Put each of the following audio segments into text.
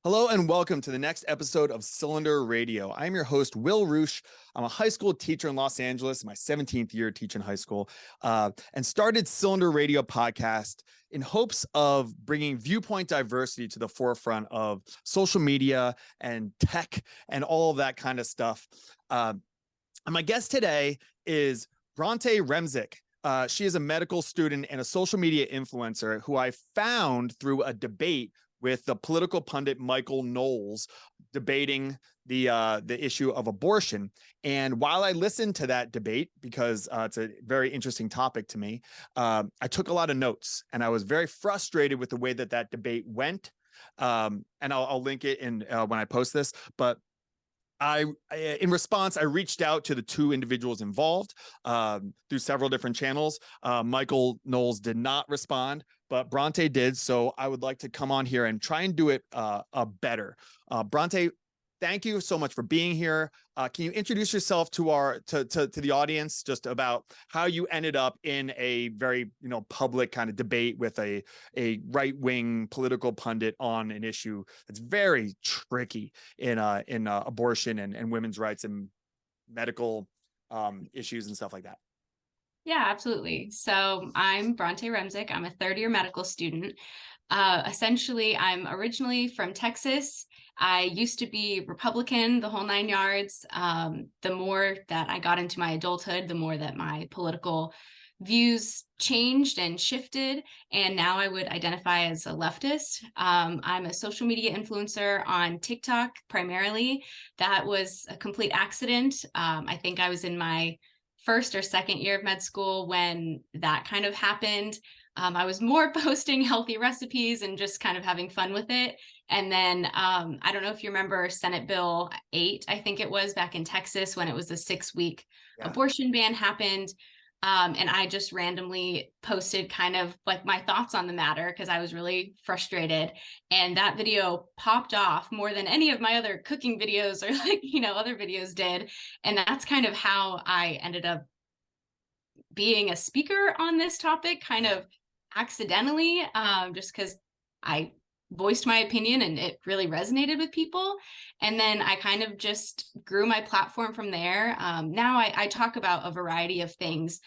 Hello and welcome to the next episode of Cylinder Radio. I'm your host, Will Roosh. I'm a high school teacher in Los Angeles, my 17th year teaching high school, and started Cylinder Radio podcast in hopes of bringing viewpoint diversity to the forefront of social media and tech and all of that kind of stuff. And my guest today is Bronte Remsik. She is a medical student and a social media influencer who I found through a debate with the political pundit Micheal Knowles debating the issue of abortion. And while I listened to that debate, because it's a very interesting topic to me, I took a lot of notes, and I was very frustrated with the way that debate went. And I'll link it in when I post this, but in response, I reached out to the two individuals involved through several different channels. Micheal Knowles did not respond, but Bronte did. So I would like to come on here and try and do it better. Bronte, thank you so much for being here. Can you introduce yourself to the audience, just about how you ended up in a very public kind of debate with a right-wing political pundit on an issue that's very tricky in abortion and women's rights and medical issues and stuff like that? Yeah, absolutely. So I'm Bronte Remsik. I'm a third-year medical student. Essentially, I'm originally from Texas. I used to be Republican, the whole nine yards. The more that I got into my adulthood, the more that my political views changed and shifted. And now I would identify as a leftist. I'm a social media influencer on TikTok primarily. That was a complete accident. I think I was in my first or second year of med school when that kind of happened. I was more posting healthy recipes and just kind of having fun with it. And then I don't know if you remember Senate Bill 8, I think it was, back in Texas, when it was a 6-week abortion ban happened. And I just randomly posted kind of like my thoughts on the matter because I was really frustrated. And that video popped off more than any of my other cooking videos or other videos did. And that's kind of how I ended up being a speaker on this topic, kind of accidentally, just because I voiced my opinion and it really resonated with people. And then I kind of just grew my platform from there. Now I talk about a variety of things,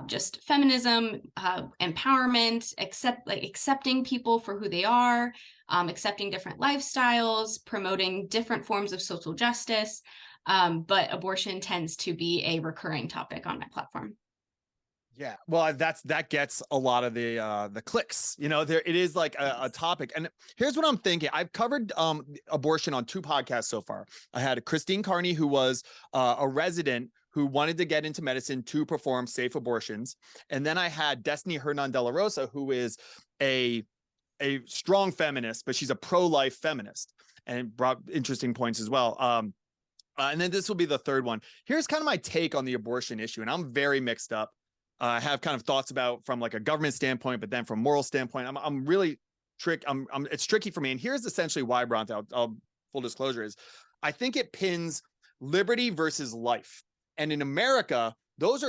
just feminism, empowerment, accepting people for who they are, accepting different lifestyles, promoting different forms of social justice. But abortion tends to be a recurring topic on my platform. Yeah, well, that gets a lot of the clicks. There it is, like a topic. And here's what I'm thinking. I've covered abortion on 2 podcasts so far. I had Christine Carney, who was a resident who wanted to get into medicine to perform safe abortions, and then I had Destiny Hernan de la Rosa, who is a strong feminist, but she's a pro-life feminist and brought interesting points as well. And then this will be the third one. Here's kind of my take on the abortion issue, and I'm very mixed up. I have kind of thoughts about from like a government standpoint, but then from moral standpoint, I'm really it's tricky for me. And here's essentially why, Bronte, I'll full disclosure, is I think it pins liberty versus life. And in America, those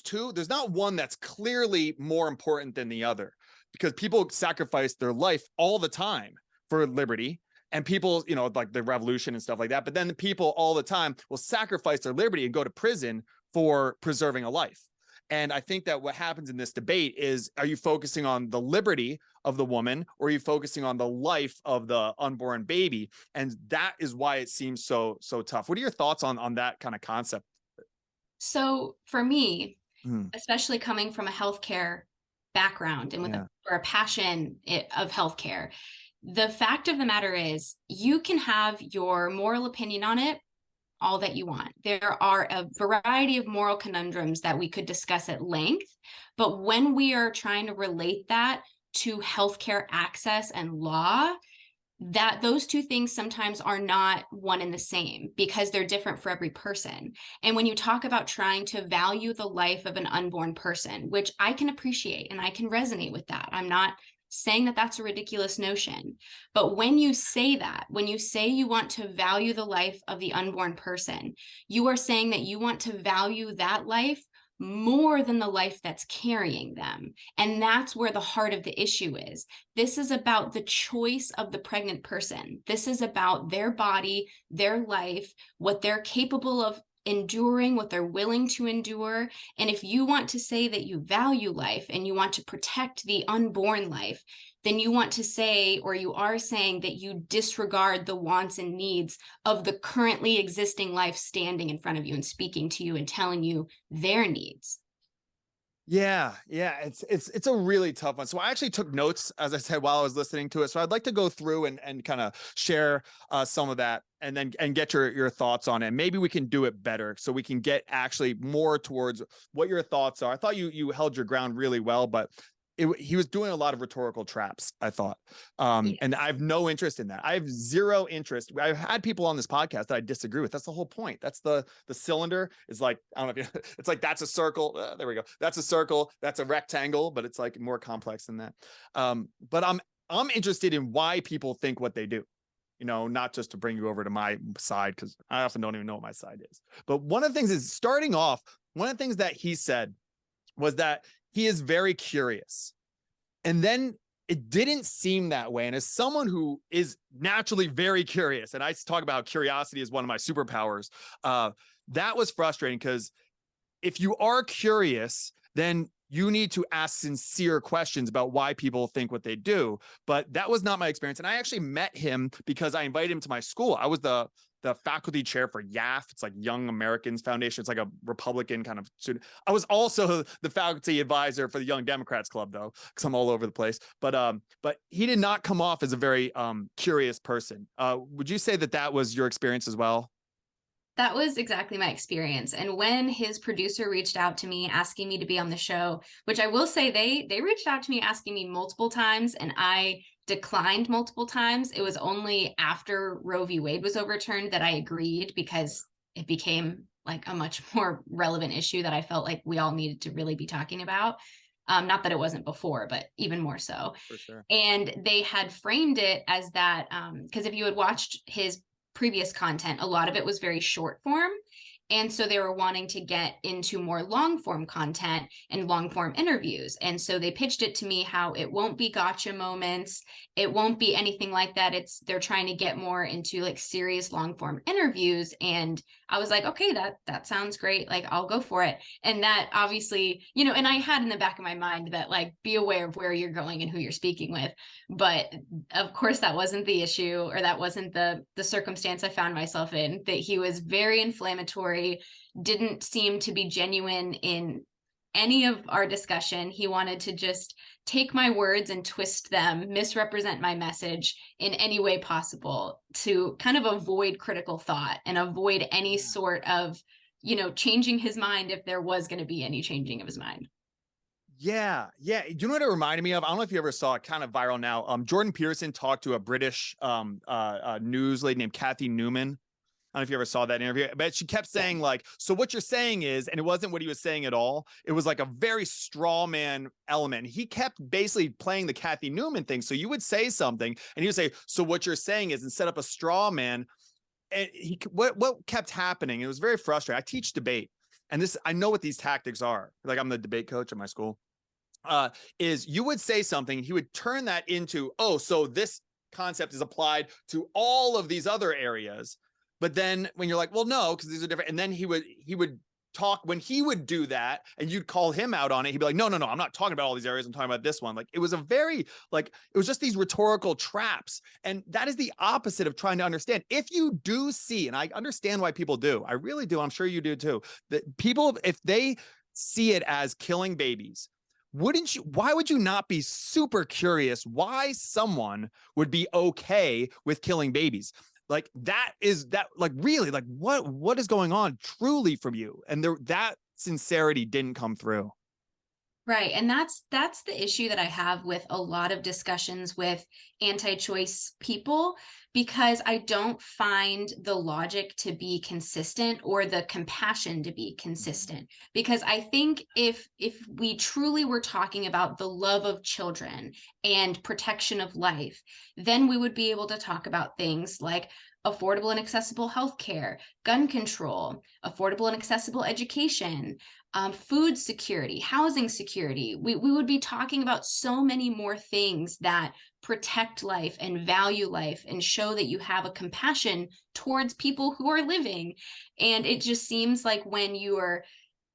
two, there's not one that's clearly more important than the other, because people sacrifice their life all the time for liberty. And people, like the revolution and stuff like that. But then the people all the time will sacrifice their liberty and go to prison for preserving a life. And I think that what happens in this debate is, are you focusing on the liberty of the woman, or are you focusing on the life of the unborn baby? And that is why it seems so tough. What are your thoughts on that kind of concept? So for me, especially coming from a healthcare background and with a passion of healthcare, the fact of the matter is you can have your moral opinion on it all that you want. There are a variety of moral conundrums that we could discuss at length, but when we are trying to relate that to healthcare access and law, that those two things sometimes are not one and the same because they're different for every person. And when you talk about trying to value the life of an unborn person, which I can appreciate and I can resonate with that, I'm not saying that that's a ridiculous notion. But when you say that, when you say you want to value the life of the unborn person, you are saying that you want to value that life more than the life that's carrying them. And that's where the heart of the issue is. This is about the choice of the pregnant person. This is about their body, their life, what they're capable of enduring, what they're willing to endure. And if you want to say that you value life and you want to protect the unborn life, then you want to say, or you are saying, that you disregard the wants and needs of the currently existing life standing in front of you and speaking to you and telling you their needs. Yeah, it's a really tough one. So I actually took notes, as I said, while I was listening to it. So I'd like to go through and kind of share some of that, and then get your thoughts on it. Maybe we can do it better, so we can get actually more towards what your thoughts are. I thought you held your ground really well, but he was doing a lot of rhetorical traps, I thought. Yes. And I have no interest in that. I have zero interest. I've had people on this podcast that I disagree with. That's the whole point. That's the cylinder is like, I don't know if you, it's like, that's a circle. There we go. That's a circle. That's a rectangle, but it's like more complex than that. But I'm interested in why people think what they do. Not just to bring you over to my side, because I often don't even know what my side is. But one of the things is, starting off, one of the things that he said was that he is very curious. And then it didn't seem that way. And as someone who is naturally very curious, and I talk about curiosity as one of my superpowers, that was frustrating, because if you are curious, then you need to ask sincere questions about why people think what they do. But that was not my experience. And I actually met him because I invited him to my school. I was the faculty chair for YAF. It's like Young Americans Foundation. It's like a Republican kind of student. I was also the faculty advisor for the Young Democrats Club, though, because I'm all over the place. But he did not come off as a very curious person. Would you say that was your experience as well? That was exactly my experience. And when his producer reached out to me asking me to be on the show, which I will say they reached out to me asking me multiple times, and I declined multiple times. It was only after Roe v. Wade was overturned that I agreed, because it became like a much more relevant issue that I felt like we all needed to really be talking about. Not that it wasn't before, but even more so. For sure. And they had framed it as that, because if you had watched his previous content, a lot of it was very short form. And so they were wanting to get into more long form content and long form interviews. And so they pitched it to me how it won't be gotcha moments. It won't be anything like that. They're trying to get more into like serious long form interviews. And I was like, okay, that sounds great. Like, I'll go for it. And that obviously, and I had in the back of my mind that, like, be aware of where you're going and who you're speaking with. But of course, that wasn't the issue, or that wasn't the circumstance I found myself in, that he was very inflammatory, didn't seem to be genuine in any of our discussion. He wanted to just take my words and twist them, misrepresent my message in any way possible to kind of avoid critical thought and avoid any sort of, changing his mind if there was going to be any changing of his mind. Yeah. Do you know what it reminded me of? I don't know if you ever saw it, kind of viral now. Jordan Peterson talked to a British news lady named Kathy Newman. I don't know if you ever saw that interview, but she kept saying, like, so what you're saying is, and it wasn't what he was saying at all. It was like a very straw man element. He kept basically playing the Kathy Newman thing. So you would say something and he would say, so what you're saying is, and set up a straw man. And what kept happening, it was very frustrating. I teach debate, and I know what these tactics are. Like, I'm the debate coach at my school. Is you would say something, he would turn that into, oh, so this concept is applied to all of these other areas. But then when you're like, well, no, because these are different. And then he would talk, when he would do that and you'd call him out on it, he'd be like, no, I'm not talking about all these areas. I'm talking about this one. Like, it was it was just these rhetorical traps. And that is the opposite of trying to understand. If you do see, and I understand why people do, I really do, I'm sure you do too, that people, if they see it as killing babies, why would you not be super curious why someone would be okay with killing babies? Like, really, like, what is going on truly from you? And that sincerity didn't come through. Right. And that's the issue that I have with a lot of discussions with anti-choice people, because I don't find the logic to be consistent or the compassion to be consistent. Because I think if we truly were talking about the love of children and protection of life, then we would be able to talk about things like affordable and accessible healthcare, gun control, affordable and accessible education, food security, housing security. We would be talking about so many more things that protect life and value life and show that you have a compassion towards people who are living. And it just seems like when you are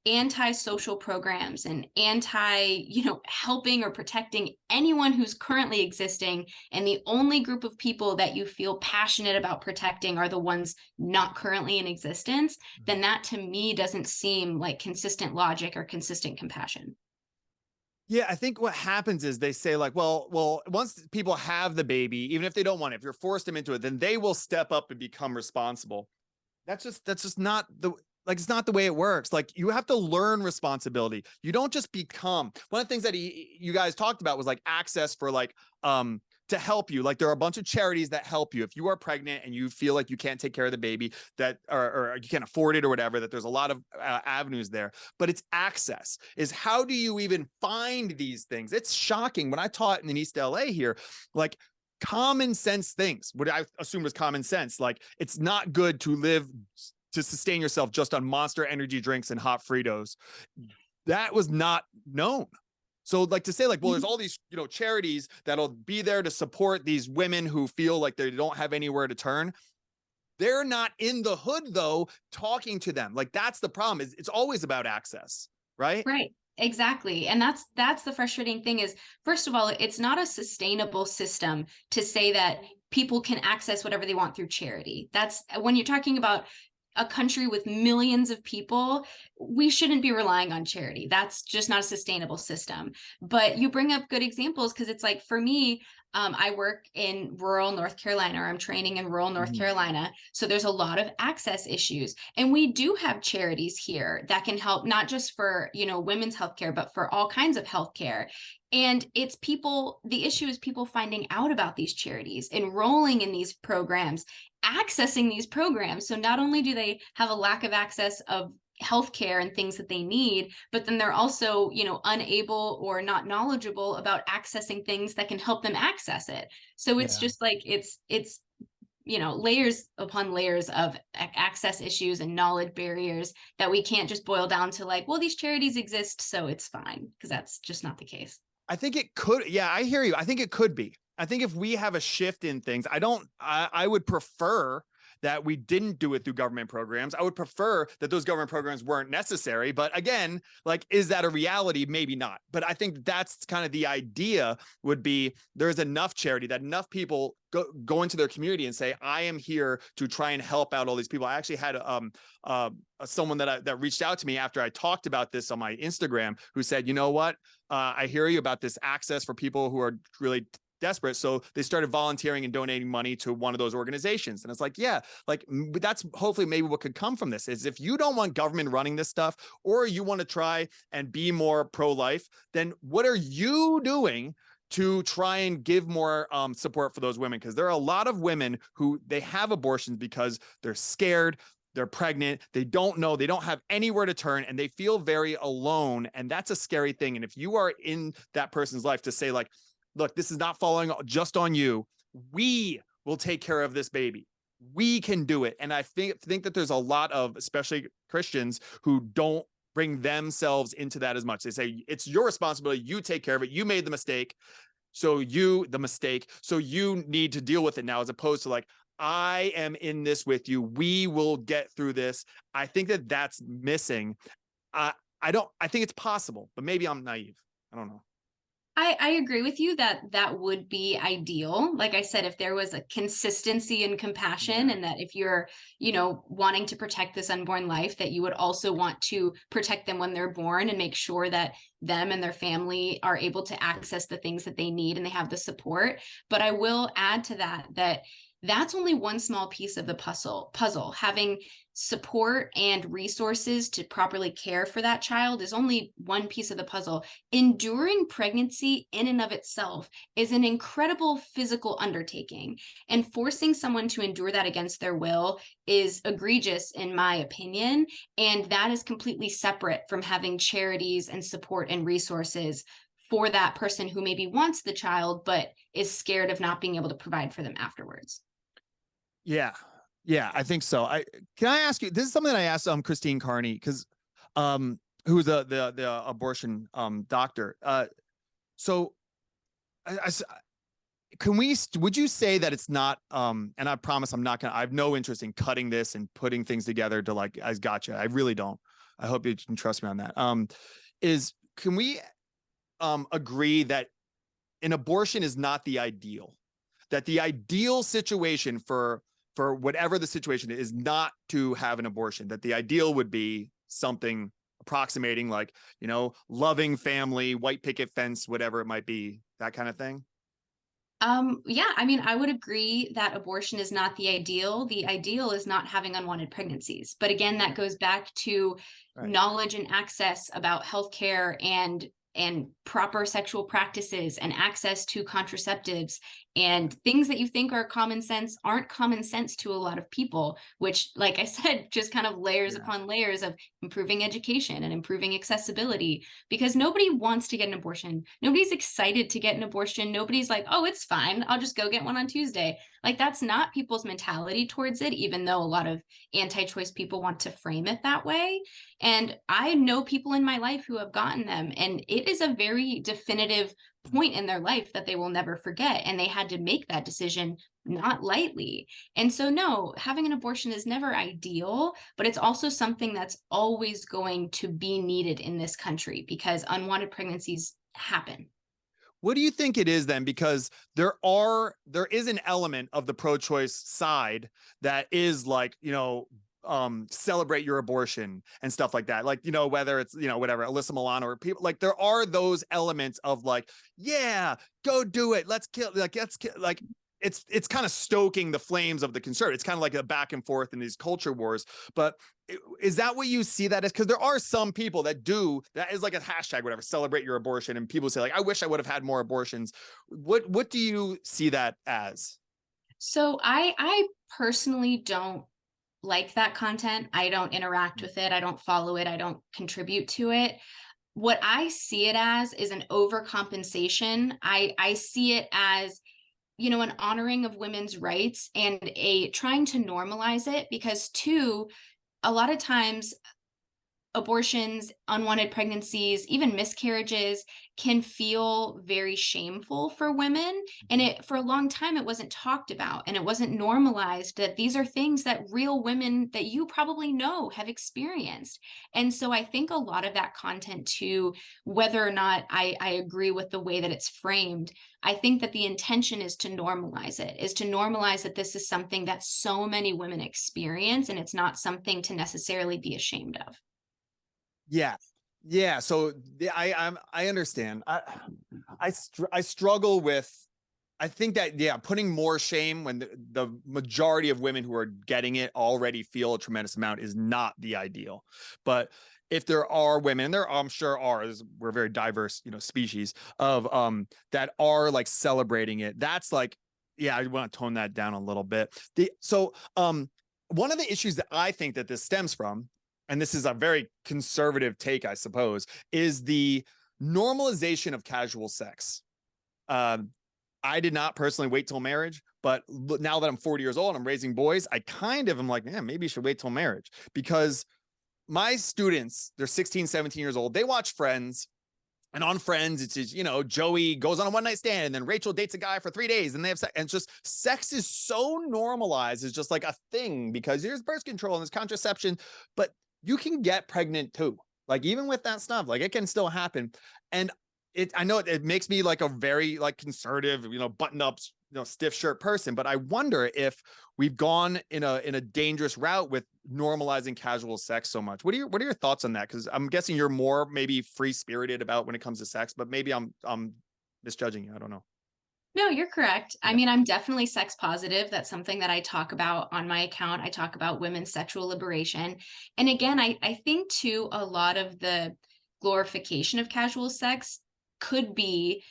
anti-social programs and helping or protecting anyone who's currently existing, and the only group of people that you feel passionate about protecting are the ones not currently in existence, then that to me doesn't seem like consistent logic or consistent compassion. Yeah, I think what happens is they say like, well, once people have the baby, even if they don't want it, if you're forced them into it, then they will step up and become responsible. That's just not the, like, it's not the way it works. Like, you have to learn responsibility. You don't just become. One of the things that you guys talked about was like access for like, to help you. Like, there are a bunch of charities that help you if you are pregnant and you feel like you can't take care of the baby, that or you can't afford it or whatever, that there's a lot of avenues there. But it's access. Is how do you even find these things? It's shocking. When I taught in East LA here, like, common sense things, what I assume was common sense, like, it's not good to live to sustain yourself just on Monster energy drinks and hot Fritos. That was not known. So, like, to say like, well, there's all these, charities that'll be there to support these women who feel like they don't have anywhere to turn. They're not in the hood though, talking to them. Like, that's the problem, is it's always about access, right? Right. Exactly. And that's the frustrating thing is, first of all, it's not a sustainable system to say that people can access whatever they want through charity. That's when you're talking about a country with millions of people, we shouldn't be relying on charity. That's just not a sustainable system. But you bring up good examples, because it's like, for me, I work in rural North Carolina, or I'm training in rural North Carolina. So there's a lot of access issues. And we do have charities here that can help, not just for, women's healthcare, but for all kinds of healthcare. And it's people, the issue is people finding out about these charities, enrolling in these programs, accessing these programs. So not only do they have a lack of access of healthcare and things that they need, but then they're also, unable or not knowledgeable about accessing things that can help them access it. So it's just like, it's layers upon layers of access issues and knowledge barriers that we can't just boil down to like, well, these charities exist, so it's fine, because that's just not the case. I think it could. Yeah, I hear you. I think it could be. I think if we have a shift in things, I would prefer that we didn't do it through government programs. I would prefer that those government programs weren't necessary. But again, like, is that a reality? Maybe not. But I think that's kind of the idea, would be there's enough charity that enough people go into their community and say, I am here to try and help out all these people. I actually had someone that reached out to me after I talked about this on my Instagram, who said, you know what? I hear you about this access for people who are really desperate. So they started volunteering and donating money to one of those organizations. And it's like, yeah, like, that's hopefully maybe what could come from this, is if you don't want government running this stuff, or you want to try and be more pro-life, then what are you doing to try and give more support for those women? Because there are a lot of women who, they have abortions because they're scared, they're pregnant, they don't know, they don't have anywhere to turn, and they feel very alone. And that's a scary thing. And if you are in that person's life, to say like, look, this is not falling just on you. We will take care of this baby. We can do it. And I think that there's a lot of, especially Christians, who don't bring themselves into that as much. They say, it's your responsibility. You take care of it. You made the mistake. So you need to deal with it now, as opposed to like, I am in this with you. We will get through this. I think that that's missing. I think it's possible, but maybe I'm naive. I don't know. I agree with you that that would be ideal. Like I said, if there was a consistency and compassion, and that if you're, wanting to protect this unborn life, that you would also want to protect them when they're born and make sure that them and their family are able to access the things that they need and they have the support. But I will add to that that's only one small piece of the puzzle. Having support and resources to properly care for that child is only one piece of the puzzle. Enduring pregnancy in and of itself is an incredible physical undertaking, and forcing someone to endure that against their will is egregious, in my opinion. And that is completely separate from having charities and support and resources for that person who maybe wants the child, but is scared of not being able to provide for them afterwards. Yeah. Yeah, I think so. Can I ask you, this is something that I asked Christine Carney, because who's the abortion doctor. So would you say that it's not, and I promise I have no interest in cutting this and putting things together to like, I gotcha. I really don't. I hope you can trust me on that. Can we agree that an abortion is not the ideal, that the ideal situation for whatever the situation is not to have an abortion, that the ideal would be something approximating like, loving family, white picket fence, whatever it might be, that kind of thing? Yeah, I mean, I would agree that abortion is not the ideal. The ideal is not having unwanted pregnancies. But again, that goes back to Right. knowledge and access about healthcare and proper sexual practices and access to contraceptives and things that you think are common sense aren't common sense to a lot of people, which, like I said, just kind of layers Yeah. upon layers of improving education and improving accessibility, because nobody wants to get an abortion. Nobody's excited to get an abortion. Nobody's like, oh, it's fine, I'll just go get one on Tuesday. Like, that's not people's mentality towards it, even though a lot of anti-choice people want to frame it that way. And I know people in my life who have gotten them, and it is a very definitive point in their life that they will never forget. And they had to make that decision not lightly. And so, no, having an abortion is never ideal, but it's also something that's always going to be needed in this country because unwanted pregnancies happen. What do you think it is then? Because there is an element of the pro-choice side that is like, celebrate your abortion and stuff like that. Like, whether it's, whatever, Alyssa Milano or people, like there are those elements of like, yeah, go do it. Let's kill, like it's kind of stoking the flames of the concern. It's kind of like a back and forth in these culture wars. But is that what you see that as? Because there are some people that is like a hashtag, whatever, celebrate your abortion. And people say like, I wish I would have had more abortions. What do you see that as? So I personally don't like that content. I don't interact with it. I don't follow it. I don't contribute to it. What I see it as is an overcompensation. I see it as, an honoring of women's rights and a trying to normalize it, because two, a lot of times abortions, unwanted pregnancies, even miscarriages can feel very shameful for women. And for a long time, it wasn't talked about and it wasn't normalized that these are things that real women that you probably know have experienced. And so I think a lot of that content too, whether or not I agree with the way that it's framed, I think that the intention is to normalize it, is to normalize that this is something that so many women experience and it's not something to necessarily be ashamed of. Yeah. Yeah. So I understand. I struggle with, I think that, yeah, putting more shame when the majority of women who are getting it already feel a tremendous amount is not the ideal. But if there are women, and there I'm sure are, we're a very diverse, species of that are like celebrating it. That's like, yeah, I want to tone that down a little bit. One of the issues that I think that this stems from, and this is a very conservative take, I suppose, is the normalization of casual sex. I did not personally wait till marriage, but now that I'm 40 years old and I'm raising boys, I kind of am like, man, maybe you should wait till marriage, because my students, they're 16, 17 years old. They watch Friends, and on Friends, it's just, Joey goes on a one night stand and then Rachel dates a guy for 3 days and they have sex. And it's just, sex is so normalized. It's just like a thing because there's birth control and there's contraception, but you can get pregnant too. Like even with that stuff, like it can still happen. And I know it makes me like a very like conservative, buttoned up, stiff shirt person, but I wonder if we've gone in a dangerous route with normalizing casual sex so much. What are your thoughts on that? Because I'm guessing you're more maybe free spirited about when it comes to sex, but maybe I'm misjudging you. I don't know. No, you're correct. I Yeah. mean, I'm definitely sex positive. That's something that I talk about on my account. I talk about women's sexual liberation. And again, I think too, a lot of the glorification of casual sex could be,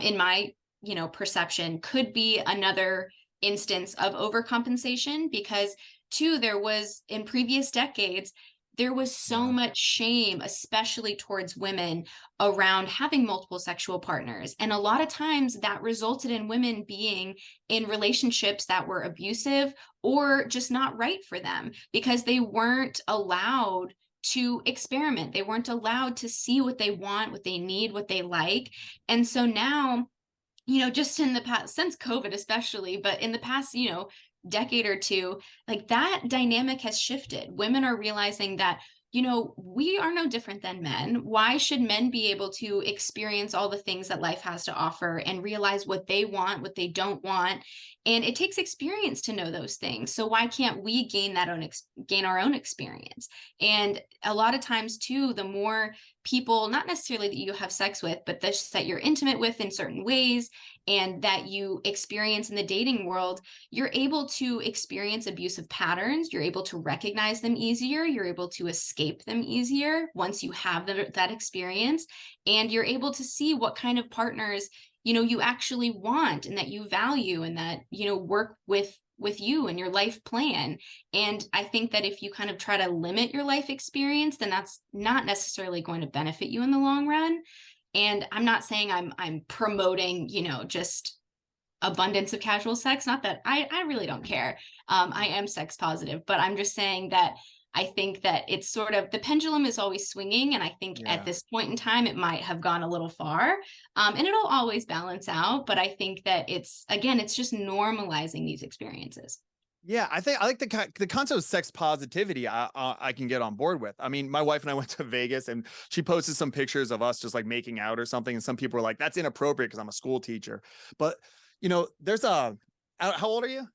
in my, perception, could be another instance of overcompensation, because too, there was in previous decades, there was so Yeah. much shame, especially towards women, around having multiple sexual partners. And a lot of times that resulted in women being in relationships that were abusive or just not right for them because they weren't allowed to experiment. They weren't allowed to see what they want, what they need, what they like. And so now, just in the past, since COVID especially, but in the past, decade or two, like that dynamic has shifted. Women are realizing that, we are no different than men. Why should men be able to experience all the things that life has to offer and realize what they want, what they don't want? And it takes experience to know those things. So why can't we gain our own experience? And a lot of times too, the more people, not necessarily that you have sex with, but that you're intimate with in certain ways and that you experience in the dating world, you're able to experience abusive patterns. You're able to recognize them easier. You're able to escape them easier once you have that experience. And you're able to see what kind of partners, you actually want and that you value and that, work with you and your life plan. And I think that if you kind of try to limit your life experience, then that's not necessarily going to benefit you in the long run. And I'm not saying I'm promoting, just abundance of casual sex. Not that I really don't care. I am sex positive, but I'm just saying that I think that it's sort of, the pendulum is always swinging. And I think at this point in time, it might have gone a little far, and it'll always balance out. But I think that it's just normalizing these experiences. Yeah, I like the concept of sex positivity. I can get on board with. I mean, my wife and I went to Vegas, and she posted some pictures of us just like making out or something, and some people were like, "That's inappropriate because I'm a school teacher." But there's how old are you?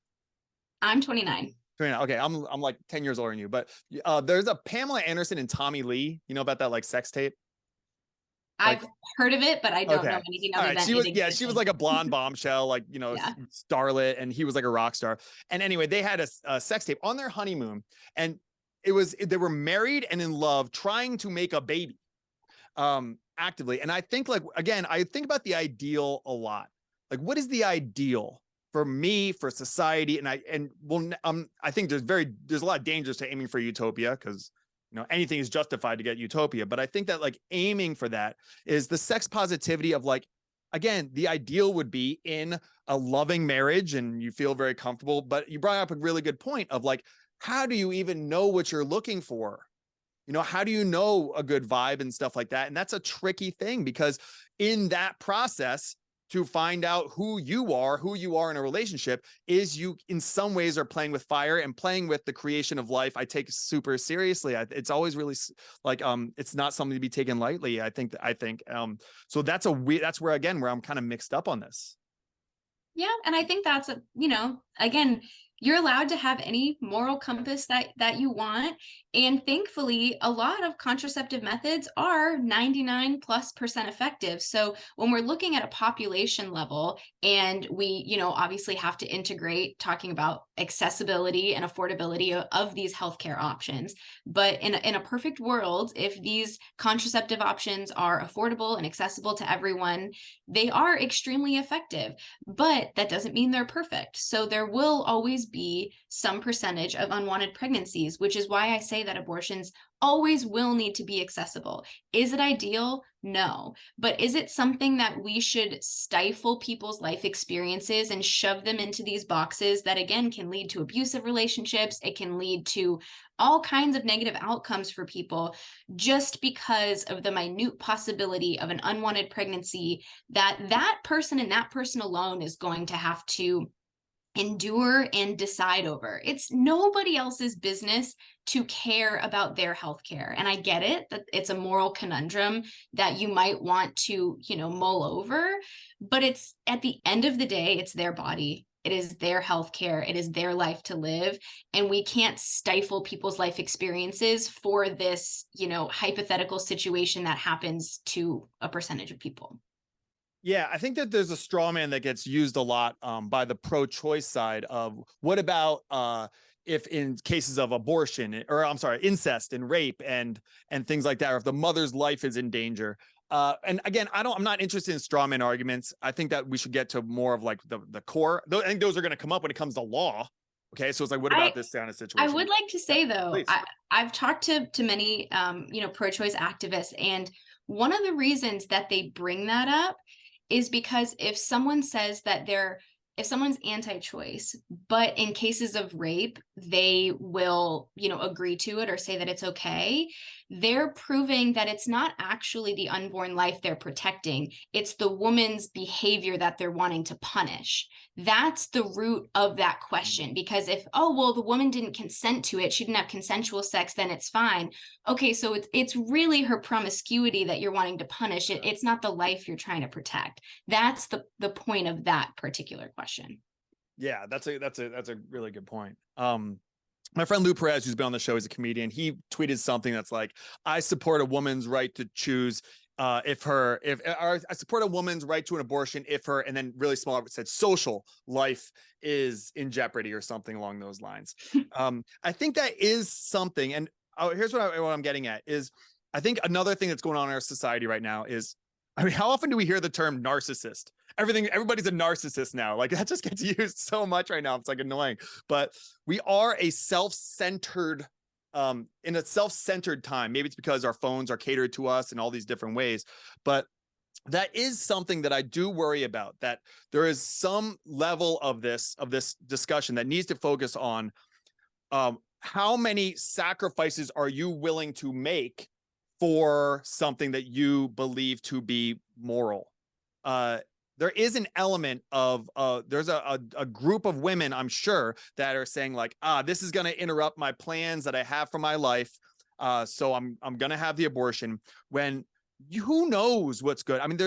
I'm 29. 29. Okay, I'm like 10 years older than you. But there's a Pamela Anderson and Tommy Lee. You know about that like sex tape? I've heard of it, but I don't know anything other than she was like a blonde bombshell, like, starlet, and he was like a rock star. And anyway, they had a sex tape on their honeymoon, and they were married and in love, trying to make a baby, actively. And I think, like, again, I think about the ideal a lot. Like, what is the ideal for me, for society? And I think there's a lot of dangers to aiming for utopia, because anything is justified to get utopia. But I think that like aiming for that is the sex positivity of, like, again, the ideal would be in a loving marriage and you feel very comfortable. But you brought up a really good point of, like, how do you even know what you're looking for? How do you know a good vibe and stuff like that? And that's a tricky thing, because in that process, to find out who you are in a relationship, is you in some ways are playing with fire and playing with the creation of life. I take super seriously. It's always really like, it's not something to be taken lightly. I think so that's where I'm kind of mixed up on this. Yeah. And I think that's, again, you're allowed to have any moral compass that you want. And thankfully, a lot of contraceptive methods are 99+% effective. So when we're looking at a population level, and we, obviously have to integrate talking about accessibility and affordability of these healthcare options. But in a perfect world, if these contraceptive options are affordable and accessible to everyone, they are extremely effective. But that doesn't mean they're perfect. So there will always be some percentage of unwanted pregnancies, which is why I say that abortions always will need to be accessible. Is it ideal? No. But is it something that we should stifle people's life experiences and shove them into these boxes that, again, can lead to abusive relationships? It can lead to all kinds of negative outcomes for people, just because of the minute possibility of an unwanted pregnancy that person and that person alone is going to have to endure and decide over. It's nobody else's business to care about their healthcare. And I get it, that it's a moral conundrum that you might want to, mull over, but it's, at the end of the day, it's their body. It is their healthcare. It is their life to live. And we can't stifle people's life experiences for this, hypothetical situation that happens to a percentage of people. Yeah, I think that there's a straw man that gets used a lot by the pro-choice side of, what about if in cases of abortion, or I'm sorry, incest and rape and things like that, or if the mother's life is in danger. And again, I'm not interested in straw man arguments. I think that we should get to more of like the core. I think those are going to come up when it comes to law. Okay, so it's like, what about this kind of situation? I would like to say, though, I've talked to many pro-choice activists, and one of the reasons that they bring that up is because if someone says that they're if someone's anti-choice, but in cases of rape, they will, agree to it or say that it's okay, they're proving that it's not actually the unborn life they're protecting. It's the woman's behavior that they're wanting to punish. That's the root of that question. Because if, oh, well, the woman didn't consent to it, she didn't have consensual sex, then it's fine. Okay, so it's really her promiscuity that you're wanting to punish. It's not the life you're trying to protect. That's the point of that particular question. Yeah, that's a really good point. My friend Lou Perez, who's been on the show, is a comedian. He tweeted something that's like, I support a woman's right to choose I support a woman's right to an abortion if her, and then really small, it said social life is in jeopardy or something along those lines. I think that is something. And here's what I'm getting at is, I think another thing that's going on in our society right now is, I mean, how often do we hear the term narcissist? Everybody's a narcissist now. Like, that just gets used so much right now. It's like annoying, but we are a self-centered, in a self-centered time. Maybe it's because our phones are catered to us in all these different ways, but that is something that I do worry about, that there is some level of this discussion that needs to focus on, how many sacrifices are you willing to make for something that you believe to be moral? There is an element of there's a group of women, I'm sure, that are saying like, this is going to interrupt my plans that I have for my life. So I'm going to have the abortion. When who knows what's good? I mean,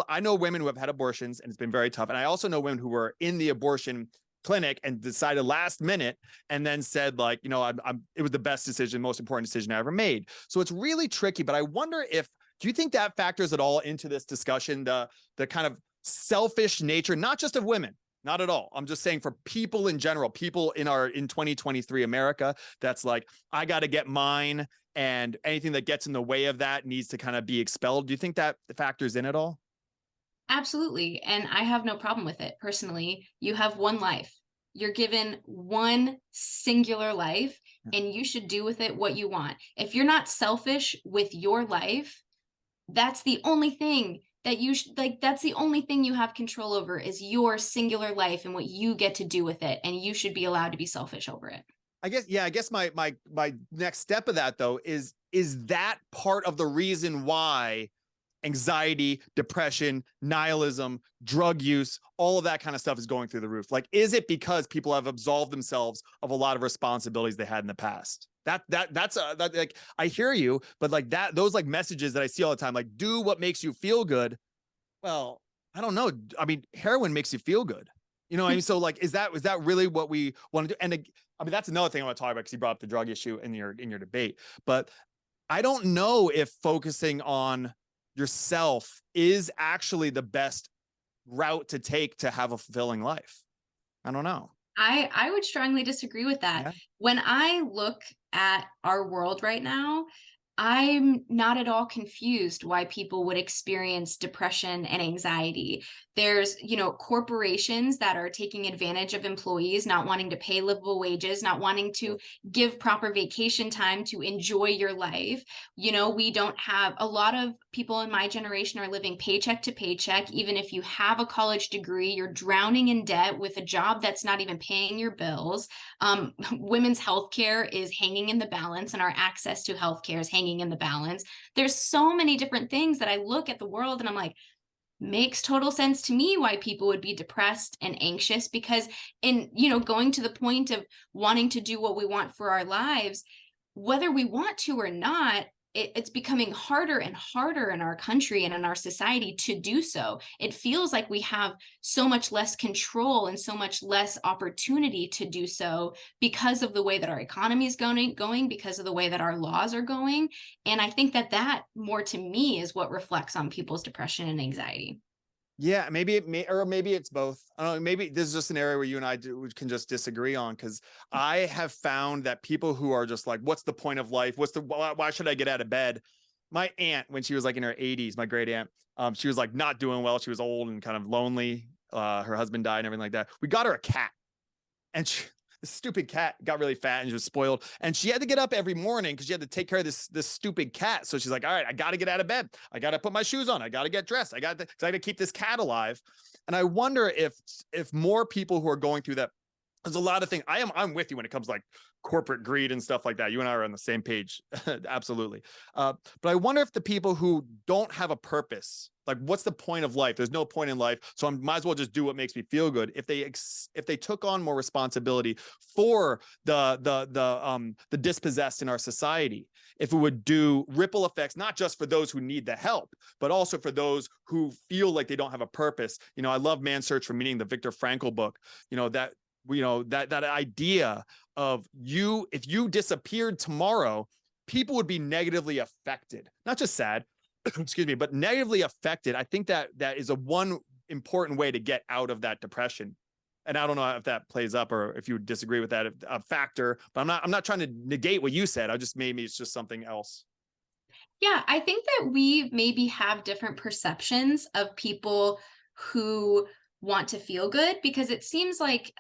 I know women who have had abortions and it's been very tough. And I also know women who were in the abortion clinic and decided last minute and then said like, it was the best decision, most important decision I ever made. So it's really tricky, but I wonder do you think that factors at all into this discussion, the kind of selfish nature, not just of women, not at all. I'm just saying for people in general, people in 2023 America, that's like, I got to get mine, and anything that gets in the way of that needs to kind of be expelled. Do you think that factors in at all? Absolutely. And I have no problem with it. Personally, you have one life. You're given one singular life, and you should do with it what you want. If you're not selfish with your life, that's the only thing that that's the only thing you have control over, is your singular life and what you get to do with it. And you should be allowed to be selfish over it. I guess my next step of that though is that part of the reason why anxiety, depression, nihilism, drug use, all of that kind of stuff is going through the roof? Like, is it because people have absolved themselves of a lot of responsibilities they had in the past? That's like, I hear you, but like those like messages that I see all the time, like, do what makes you feel good. Well, I don't know. I mean, heroin makes you feel good. You know what I mean? So like, is that really what we want to do? And I mean, that's another thing I want to talk about, because you brought up the drug issue in your debate, but I don't know if focusing on yourself is actually the best route to take to have a fulfilling life. I don't know. I would strongly disagree with that. Yeah. When I look at our world right now, I'm not at all confused why people would experience depression and anxiety. There's, corporations that are taking advantage of employees, not wanting to pay livable wages, not wanting to give proper vacation time to enjoy your life. We don't have, a lot of people in my generation are living paycheck to paycheck. Even if you have a college degree, you're drowning in debt with a job that's not even paying your bills. Women's healthcare is hanging in the balance, and our access to healthcare is hanging in the balance. There's so many different things that I look at the world and I'm like, makes total sense to me why people would be depressed and anxious, because going to the point of wanting to do what we want for our lives, whether we want to or not, it's becoming harder and harder in our country and in our society to do so. It feels like we have so much less control and so much less opportunity to do so because of the way that our economy is going, because of the way that our laws are going. And I think that more to me is what reflects on people's depression and anxiety. Yeah, maybe it's both. I don't know. Maybe this is just an area where you and I can just disagree on, because I have found that people who are just like, what's the point of life? Why should I get out of bed? My aunt, when she was like in her 80s, my great aunt, she was like not doing well. She was old and kind of lonely. Her husband died and everything like that. We got her a cat, and this stupid cat got really fat and she was spoiled. And she had to get up every morning because she had to take care of this stupid cat. So she's like, all right, I got to get out of bed. I got to put my shoes on. I got to get dressed. I got to keep this cat alive. And I wonder if more people who are going through that, there's a lot of things. I'm with you when it comes to like corporate greed and stuff like that. You and I are on the same page. Absolutely. But I wonder if the people who don't have a purpose, like what's the point of life? There's no point in life. So I might as well just do what makes me feel good. If they took on more responsibility for the dispossessed in our society, if it would do ripple effects, not just for those who need the help, but also for those who feel like they don't have a purpose. You know, I love Man's Search for Meaning, the Viktor Frankl book, that idea of if you disappeared tomorrow, people would be negatively affected, not just sad, excuse me, but negatively affected. I think that is one important way to get out of that depression. And I don't know if that plays up or if you would disagree with that factor, but I'm not trying to negate what you said. Maybe it's just something else. Yeah, I think that we maybe have different perceptions of people who want to feel good, because it seems like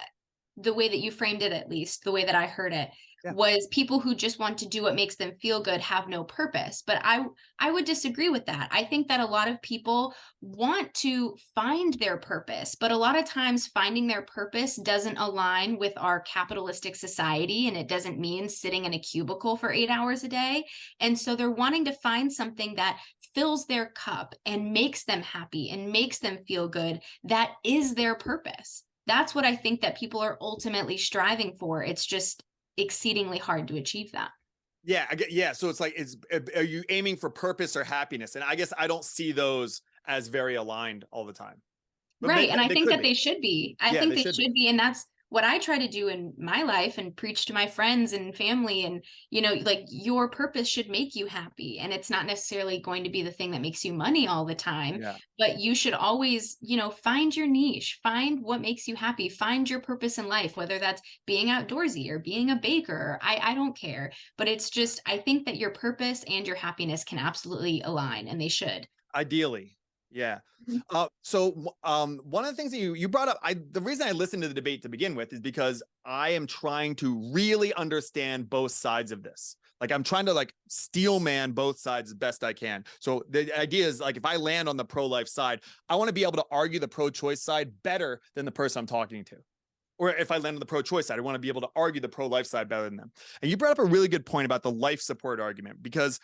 the way that you framed it, at least the way that I heard it, was people who just want to do what makes them feel good have no purpose. But I would disagree with that. I think that a lot of people want to find their purpose, but a lot of times finding their purpose doesn't align with our capitalistic society, and it doesn't mean sitting in a cubicle for 8 hours a day. And so they're wanting to find something that fills their cup and makes them happy and makes them feel good. That is their purpose. That's what I think that people are ultimately striving for. It's just exceedingly hard to achieve that. Yeah. So it's like, are you aiming for purpose or happiness? And I guess I don't see those as very aligned all the time. But right. And I think that they should be. I think they should be. And that's what I try to do in my life and preach to my friends and family. And, like your purpose should make you happy. And it's not necessarily going to be the thing that makes you money all the time, but you should always, find your niche, find what makes you happy, find your purpose in life, whether that's being outdoorsy or being a baker. I don't care, but it's just, I think that your purpose and your happiness can absolutely align, and they should. Ideally. Yeah. So one of the things that you brought up, the reason I listened to the debate to begin with is because I am trying to really understand both sides of this. Like I'm trying to like steel man both sides as best I can. So the idea is like, if I land on the pro-life side, I want to be able to argue the pro-choice side better than the person I'm talking to. Or if I land on the pro-choice side, I want to be able to argue the pro-life side better than them. And you brought up a really good point about the life support argument, because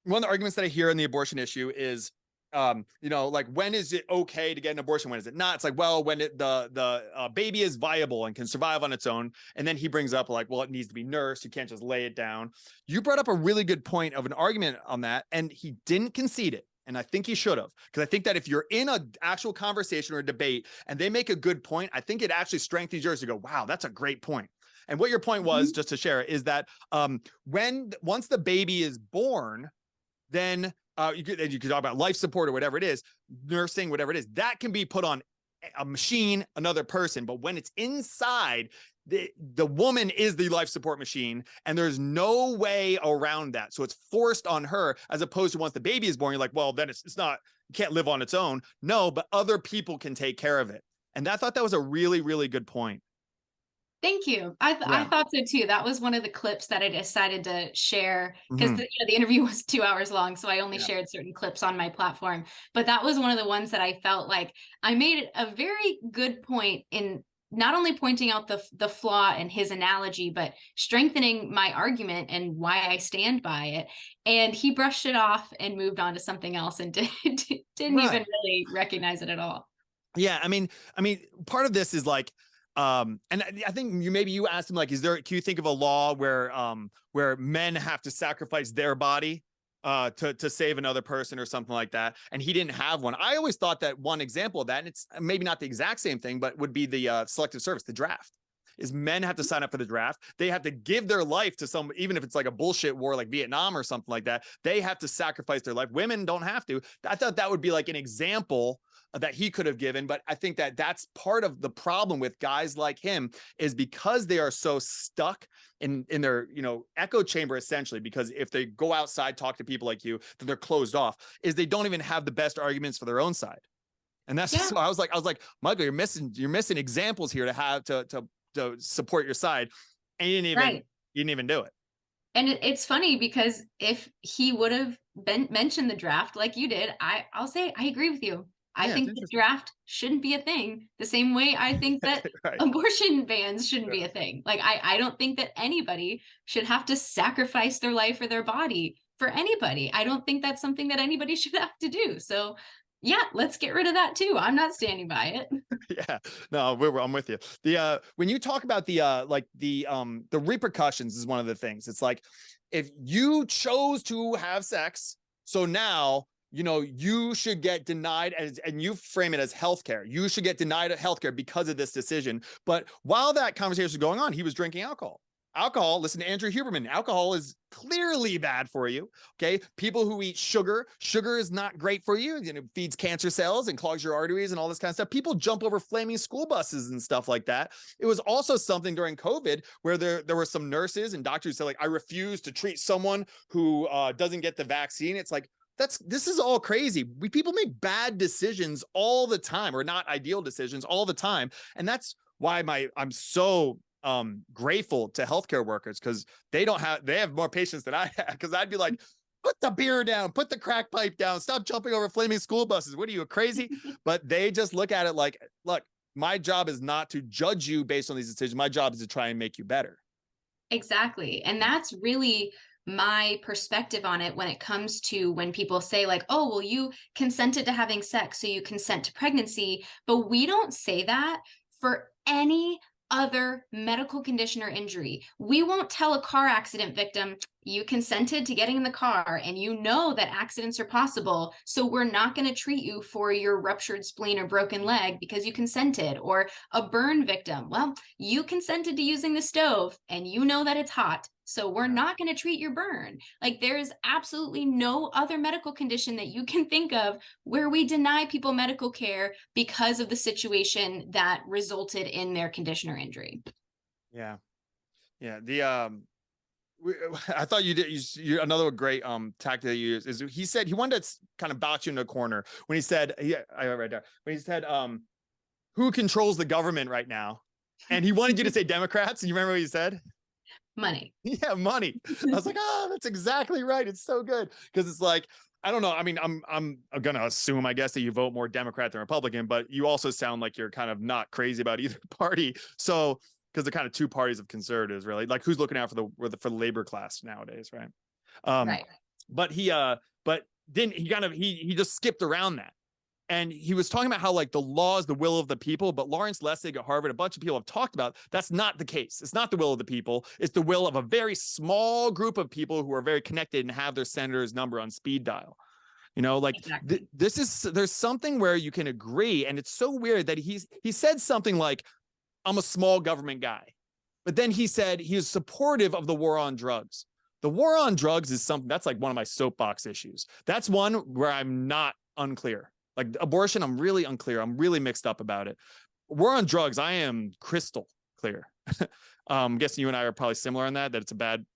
one of the arguments that I hear in the abortion issue is, like, when is it okay to get an abortion? When is it not? It's like, well, when the baby is viable and can survive on its own. And then he brings up like, well, it needs to be nursed. You can't just lay it down. You brought up a really good point of an argument on that, and he didn't concede it. And I think he should have, because I think that if you're in an actual conversation or a debate and they make a good point, I think it actually strengthens yours to go, wow, that's a great point. And what your point was, just to share, is that once the baby is born, then you could talk about life support or whatever it is, nursing, whatever it is, that can be put on a machine, another person. But when it's inside, the woman is the life support machine, and there's no way around that. So it's forced on her, as opposed to once the baby is born, you're like, well, then it's not, you can't live on its own. No, but other people can take care of it. And I thought that was a really, really good point. Thank you. I thought so too. That was one of the clips that I decided to share, because the interview was 2 hours long, so I only shared certain clips on my platform. But that was one of the ones that I felt like I made a very good point in not only pointing out the flaw in his analogy, but strengthening my argument and why I stand by it. And he brushed it off and moved on to something else and didn't even really recognize it at all. Yeah, I mean, part of this is like, and I think you asked him, like, can you think of a law where men have to sacrifice their body to save another person or something like that? And he didn't have one. I always thought that one example of that, and it's maybe not the exact same thing, but would be the selective service, the draft. Is men have to sign up for the draft. They have to give their life to some, even if it's like a bullshit war like Vietnam or something like that. They have to sacrifice their life. Women don't have to. I thought that would be like an example that he could have given. But I think that that's part of the problem with guys like him, is because they are so stuck in their, echo chamber, essentially, because if they go outside, talk to people like you, then they're closed off, is they don't even have the best arguments for their own side. And that's just, I was like, Michael, you're missing examples here to to support your side, and you didn't even do it. And it's funny because if he would have mentioned the draft like you did, I'll say I agree with you. I think the draft shouldn't be a thing, the same way I think that Right. abortion bans shouldn't be a thing. Like, I don't think that anybody should have to sacrifice their life or their body for anybody. I don't think that's something that anybody should have to do. So yeah, let's get rid of that too. I'm not standing by it. Yeah, no, I'm with you. The when you talk about the repercussions is one of the things. It's like, if you chose to have sex, so now you should get denied, and you frame it as healthcare. You should get denied healthcare because of this decision. But while that conversation was going on, he was drinking alcohol. Listen to Andrew Huberman. Alcohol is clearly bad for you. Okay. People who eat sugar is not great for you. It feeds cancer cells and clogs your arteries and all this kind of stuff. People jump over flaming school buses and stuff like that. It was also something during COVID where there were some nurses and doctors who said, like, I refuse to treat someone who doesn't get the vaccine. It's like, this is all crazy. People make bad decisions all the time, or not ideal decisions all the time. And that's why I'm so grateful to healthcare workers, because they have more patience than I have, because I'd be like, put the beer down, put the crack pipe down, stop jumping over flaming school buses. What are you, crazy? But they just look at it like, look, my job is not to judge you based on these decisions. My job is to try and make you better. Exactly. And that's really my perspective on it when it comes to when people say, like, oh, well, you consented to having sex, so you consent to pregnancy. But we don't say that for any other medical condition or injury. We won't tell a car accident victim, you consented to getting in the car and you know that accidents are possible, so we're not going to treat you for your ruptured spleen or broken leg because you consented. Or a burn victim, well, you consented to using the stove and you know that it's hot, so we're not going to treat your burn. Like, there's absolutely no other medical condition that you can think of where we deny people medical care because of the situation that resulted in their condition or injury. Yeah. I thought you did. Another great tactic that you used is he said he wanted to kind of box you in a corner when he said, right there, when he said, who controls the government right now? And he wanted you to say Democrats. And you remember what he said? Money. Yeah, money. I was like, that's exactly right. It's so good, because it's like, I don't know. I mean, I'm gonna assume, I guess, that you vote more Democrat than Republican, but you also sound like you're kind of not crazy about either party. So, because they're kind of two parties of conservatives, really. Like, who's looking out for the labor class nowadays, right? Right. But then he just skipped around that. And he was talking about how, like, the law is the will of the people, but Lawrence Lessig at Harvard, a bunch of people have talked about, that's not the case. It's not the will of the people. It's the will of a very small group of people who are very connected and have their senator's number on speed dial. Like, exactly. There's something where you can agree. And it's so weird that he said something like, I'm a small government guy. But then he said he is supportive of the war on drugs. The war on drugs is something that's like one of my soapbox issues. That's one where I'm not unclear. Like, abortion, I'm really unclear. I'm really mixed up about it. War on drugs, I am crystal clear. I'm guessing you and I are probably similar on that it's a bad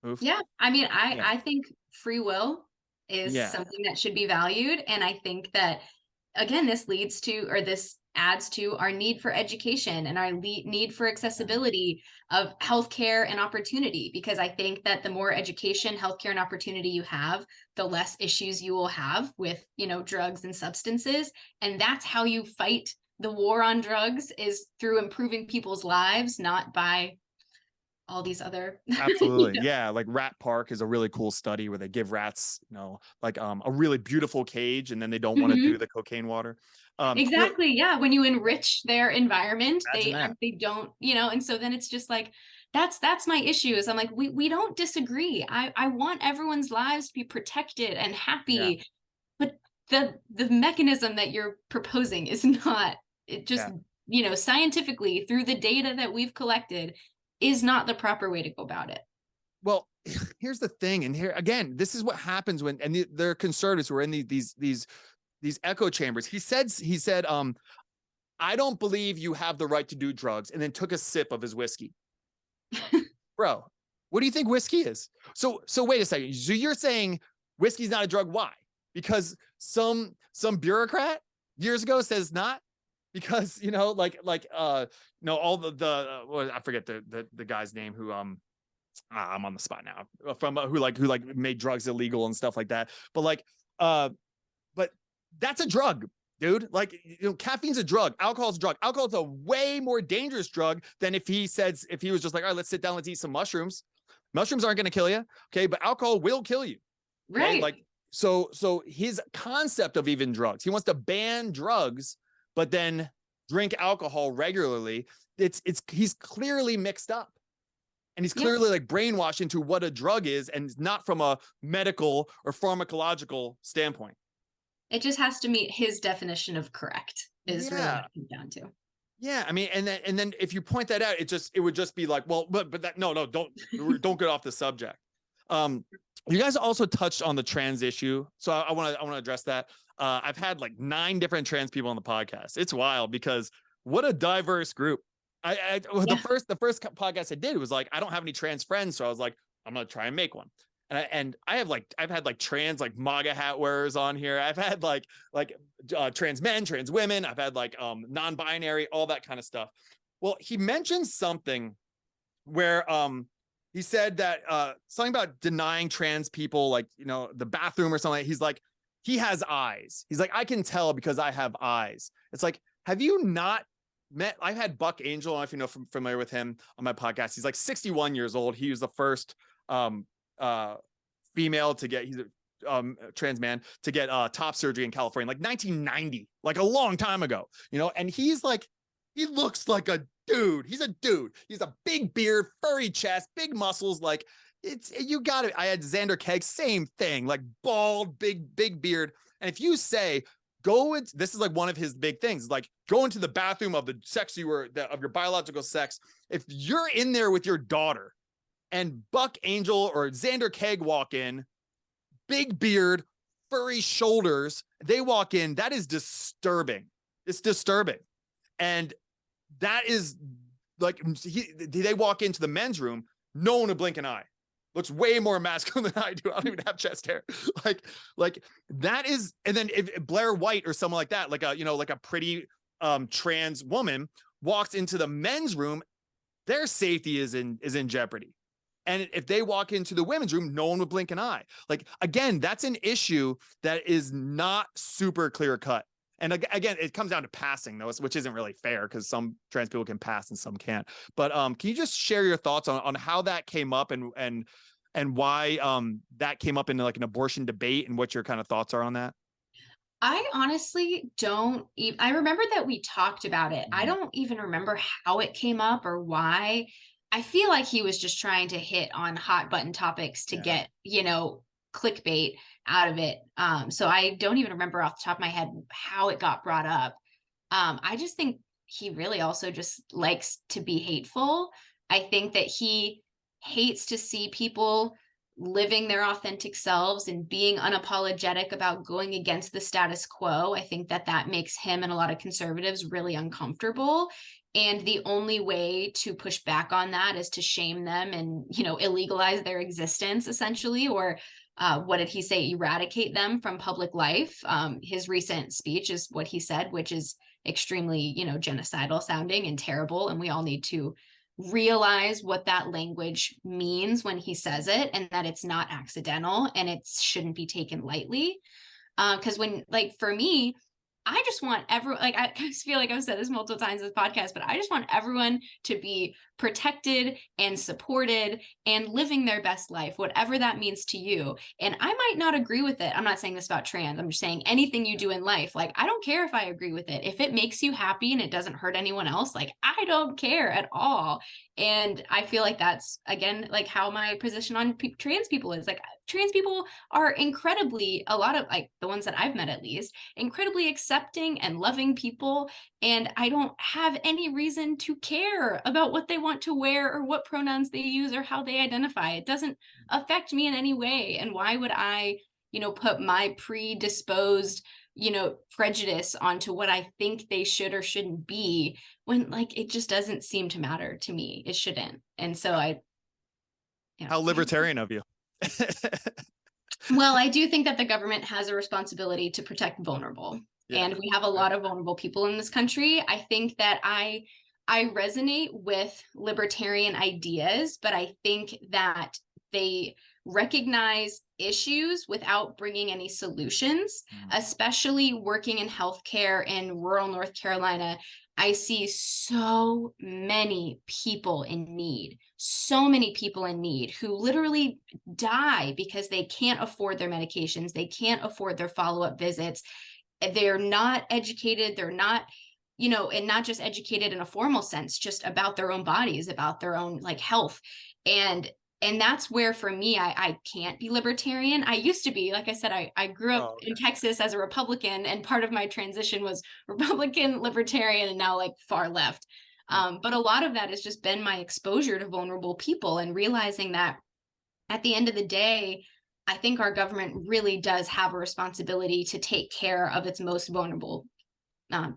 move. Yeah. I mean, I think free will is something that should be valued. And I think that, again, this adds to our need for education and our need for accessibility of healthcare and opportunity, because I think that the more education, healthcare, and opportunity you have, the less issues you will have with, drugs and substances. And that's how you fight the war on drugs, is through improving people's lives, not by all these other. Absolutely. Yeah. Like, Rat Park is a really cool study where they give rats, like a really beautiful cage, and then they don't want to do the cocaine water. Exactly. Yeah. When you enrich their environment, they don't, and so then it's just like, that's my issue, is I'm like, we don't disagree. I want everyone's lives to be protected and happy, but the mechanism that you're proposing is not, it just, scientifically, through the data that we've collected, is not the proper way to go about it. Well, here's the thing. And here again, this is what happens when, and there are conservatives who are in these echo chambers. He said, I don't believe you have the right to do drugs, and then took a sip of his whiskey. Bro, what do you think whiskey is? So wait a second. So you're saying whiskey's not a drug? Why? Because some bureaucrat years ago says not? because, no, all I forget the guy's name who, I'm on the spot now, from who made drugs illegal and stuff like that. But but that's a drug, dude. Like, caffeine's a drug. Alcohol's a drug. Alcohol's a way more dangerous drug than if he was just like, all right, let's sit down, let's eat some mushrooms. Mushrooms aren't going to kill you. Okay. But alcohol will kill you. Okay? Right. Like, so his concept of even drugs, he wants to ban drugs, but then drink alcohol regularly. He's clearly mixed up. And he's clearly like brainwashed into what a drug is, and not from a medical or pharmacological standpoint. It just has to meet his definition of correct is really what it comes down to. Yeah, I mean, and then if you point that out, it would just be like, well, but that don't get off the subject. You guys also touched on the trans issue, so I want to address that. I've had like 9 different trans people on the podcast. It's wild because what a diverse group. The first podcast I did was like, I don't have any trans friends, so I was like, I'm gonna try and make one. And I've had like trans like MAGA hat wearers on here. I've had like trans men, trans women. I've had like non-binary, all that kind of stuff. Well, he mentioned something where he said that something about denying trans people like the bathroom or something. He's like, he has eyes. He's like, I can tell because I have eyes. It's like, have you not met? I've had Buck Angel. I don't know if you're familiar with him on my podcast. He's like 61 years old. He was the first female to get, he's a trans man to get top surgery in California, like 1990, like a long time ago, and he's like, he looks like a dude. He's a dude. He's a big beard, furry chest, big muscles. Like you got it. I had Xander Keg, same thing, like bald, big beard. And if you say, this is like one of his big things, like go into the bathroom of the sex of your biological sex. If you're in there with your daughter and Buck Angel or Xander Keg walk in, big beard, furry shoulders, they walk in, that is disturbing. It's disturbing. And that is like, they walk into the men's room, no one would blink an eye. Looks way more masculine than I do. I don't even have chest hair. Like that is, and then if Blair White or someone like that, like a pretty trans woman walks into the men's room, their safety is in jeopardy. And if they walk into the women's room, no one would blink an eye. Like, again, that's an issue that is not super clear cut. And again, it comes down to passing, though, which isn't really fair because some trans people can pass and some can't. But can you just share your thoughts on how that came up and why that came up in like an abortion debate and what your kind of thoughts are on that? I honestly don't even, I remember that we talked about it. I don't even remember how it came up or why. I feel like he was just trying to hit on hot button topics to get, clickbait out of it. So I don't even remember off the top of my head how it got brought up. I just think he really also just likes to be hateful. I think that he hates to see people living their authentic selves and being unapologetic about going against the status quo. I think that makes him and a lot of conservatives really uncomfortable. And the only way to push back on that is to shame them and, illegalize their existence, essentially, or what did he say? Eradicate them from public life. His recent speech is what he said, which is extremely, genocidal sounding and terrible. And we all need to realize what that language means when he says it, and that it's not accidental and it shouldn't be taken lightly. Because for me, I just want everyone, I just feel like I've said this multiple times in this podcast, but I just want everyone to be protected and supported and living their best life, whatever that means to you. And I might not agree with it. I'm not saying this about trans. I'm just saying anything you do in life, I don't care if I agree with it. If it makes you happy and it doesn't hurt anyone else, I don't care at all. And I feel like that's, again, how my position on trans people is. Trans people are incredibly, a lot of the ones that I've met at least, incredibly accepting and loving people. And I don't have any reason to care about what they want to wear or what pronouns they use or how they identify. It doesn't affect me in any way. And why would I, put my predisposed, prejudice onto what I think they should or shouldn't be when it just doesn't seem to matter to me. It shouldn't. And so How libertarian of you. Well, I do think that the government has a responsibility to protect vulnerable. And we have a lot of vulnerable people in this country. I think that I resonate with libertarian ideas, but I think that they recognize issues without bringing any solutions, especially working in healthcare in rural North Carolina. I see so many people in need, who literally die because they can't afford their medications. They can't afford their follow-up visits. They're not educated. They're not, and not just educated in a formal sense, just about their own bodies, about their own like health. And that's where, for me, I can't be libertarian. I used to be, like I said, I grew up in Texas as a Republican, and part of my transition was Republican, libertarian, and now like far left. But a lot of that has just been my exposure to vulnerable people and realizing that at the end of the day, I think our government really does have a responsibility to take care of its most vulnerable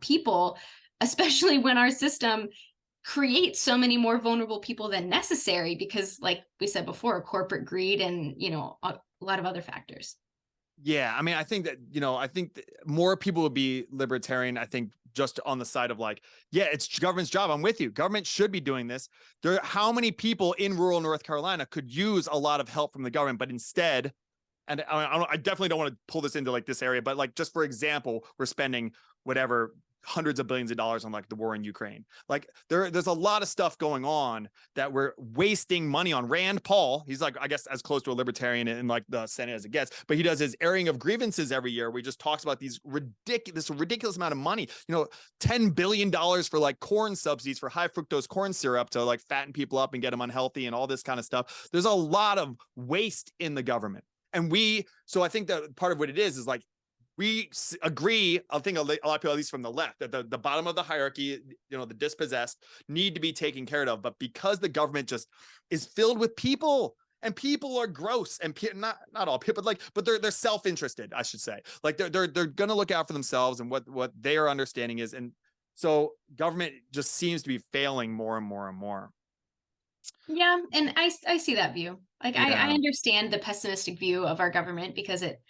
people, especially when our system create so many more vulnerable people than necessary because, like we said before, corporate greed and, a lot of other factors. Yeah, I mean, I think that, I think that more people would be libertarian, I think, just on the side of like, yeah, it's government's job. I'm with you. Government should be doing this. How many people in rural North Carolina could use a lot of help from the government, but instead, and I definitely don't want to pull this into like this area, but like, just for example, we're spending whatever hundreds of billions of dollars on like the war in Ukraine. Like there's a lot of stuff going on that we're wasting money on. Rand Paul, he's like, I guess, as close to a libertarian in like the Senate as it gets, but he does his airing of grievances every year where he just talks about these ridiculous amount of money, $10 billion for like corn subsidies for high fructose corn syrup to like fatten people up and get them unhealthy and all this kind of stuff. There's a lot of waste in the government. And so I think that part of what it is like, we agree, I think a lot of people, at least from the left, that the bottom of the hierarchy, the dispossessed, need to be taken care of. But because the government just is filled with people, and people are gross, and not all people, but they're self-interested, I should say. Like they're gonna look out for themselves and what their understanding is, and so government just seems to be failing more and more and more. Yeah, and I see that view. Like I understand the pessimistic view of our government because it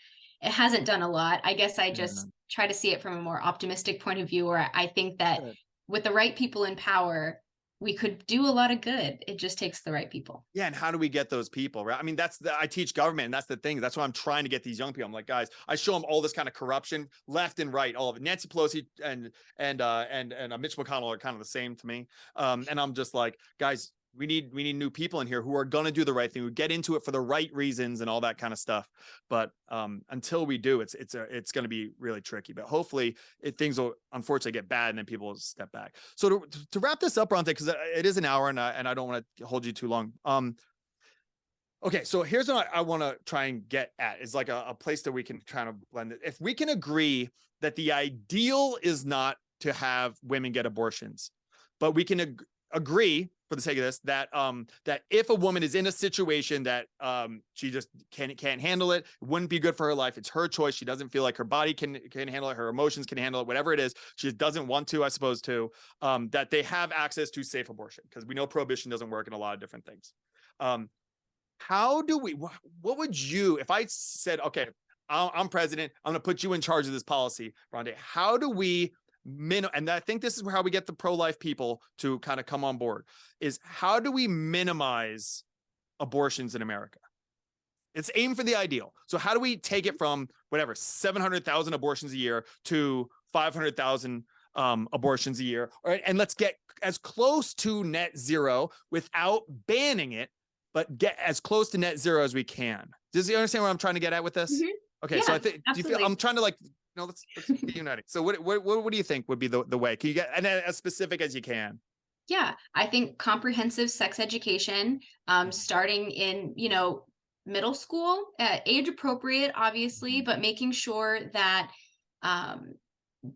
hasn't done a lot. I guess I just try to see it from a more optimistic point of view, where I think that with the right people in power, we could do a lot of good. It just takes the right people. Yeah, and how do we get those people, right? I mean, I teach government, and that's the thing. That's why I'm trying to get these young people. I'm like, guys, I show them all this kind of corruption, left and right, all of it. Nancy Pelosi and Mitch McConnell are kind of the same to me. And I'm just like, guys, we need new people in here who are going to do the right thing, who get into it for the right reasons and all that kind of stuff. But until we do, it's going to be really tricky. But hopefully things will unfortunately get bad, and then people will step back. So to wrap this up, Bronte, because it is an hour, and I don't want to hold you too long. Okay, so here's what I want to try and get at, is like a place that we can kind of blend it. If we can agree that the ideal is not to have women get abortions, but we can agree, for the sake of this, that if a woman is in a situation that she just can't handle it, it wouldn't be good for her life, it's her choice, she doesn't feel like her body can handle it, her emotions can handle it, whatever it is, she doesn't want to, I suppose, to, that they have access to safe abortion, because we know prohibition doesn't work in a lot of different things. What would you, if I said, okay, I'm president, I'm going to put you in charge of this policy, Bronte, how do we and I think this is how we get the pro-life people to kind of come on board, is how do we minimize abortions in America? It's aim for the ideal. So how do we take it from whatever 700,000 abortions a year to 500,000 abortions a year? All right, and let's get as close to net zero without banning it, but get as close to net zero as we can. Does you understand what I'm trying to get at with this? Mm-hmm. Okay, yeah, so I think, do you feel I'm trying to like, let's be united. So what do you think would be the way? Can you get as specific as you can? Yeah, I think comprehensive sex education, starting in, middle school, age appropriate, obviously, but making sure that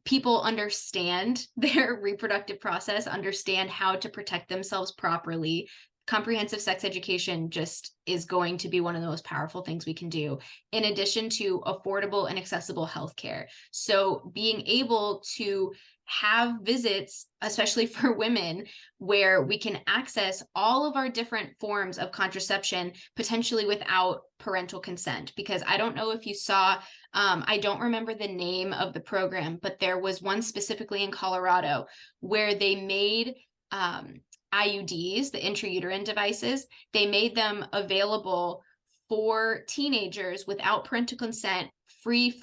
people understand their reproductive process, understand how to protect themselves properly. Comprehensive sex education just is going to be one of the most powerful things we can do, in addition to affordable and accessible healthcare. So being able to have visits, especially for women, where we can access all of our different forms of contraception potentially without parental consent. Because I don't know if you saw, I don't remember the name of the program, but there was one specifically in Colorado where they made IUDs, the intrauterine devices, they made them available for teenagers without parental consent, free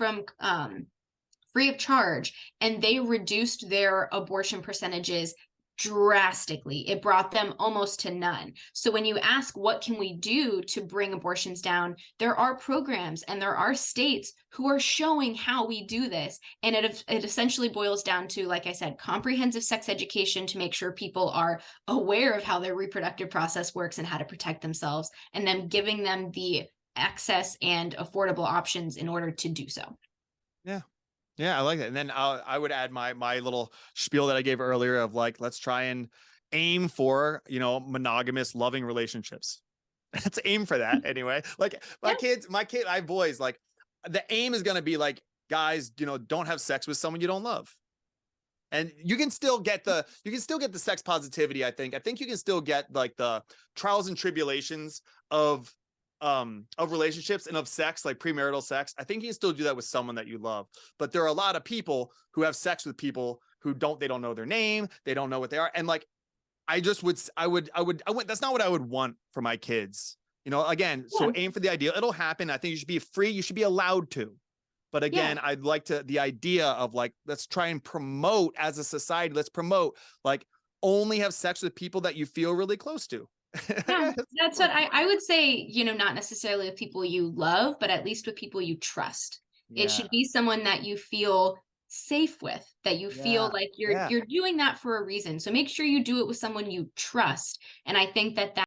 of charge, and they reduced their abortion percentages drastically. It brought them almost to none. So when you ask what can we do to bring abortions down, there are programs and there are states who are showing how we do this. And it essentially boils down to, like I said, comprehensive sex education to make sure people are aware of how their reproductive process works and how to protect themselves, and then giving them the access and affordable options in order to do so. Yeah. Yeah, I like that. And then I would add my little spiel that I gave earlier of like, let's try and aim for, monogamous, loving relationships. Let's aim for that anyway. Like Yeah. I have boys, like the aim is going to be like, guys, don't have sex with someone you don't love. And you can still get the sex positivity. I think you can still get like the trials and tribulations of relationships and of sex, like premarital sex. I think you can still do that with someone that you love. But there are a lot of people who have sex with people who they don't know their name, they don't know what they are. And like, I would, that's not what I would want for my kids. Again, so aim for the ideal. It'll happen. I think you should be free. You should be allowed to. But again, I'd like the idea of like, let's try and promote as a society, let's promote like only have sex with people that you feel really close to. Yeah, that's what I would say, not necessarily with people you love, but at least with people you trust. It Yeah. should be someone that you feel safe with, that you feel Yeah. like Yeah. you're doing that for a reason. So make sure you do it with someone you trust. And I think that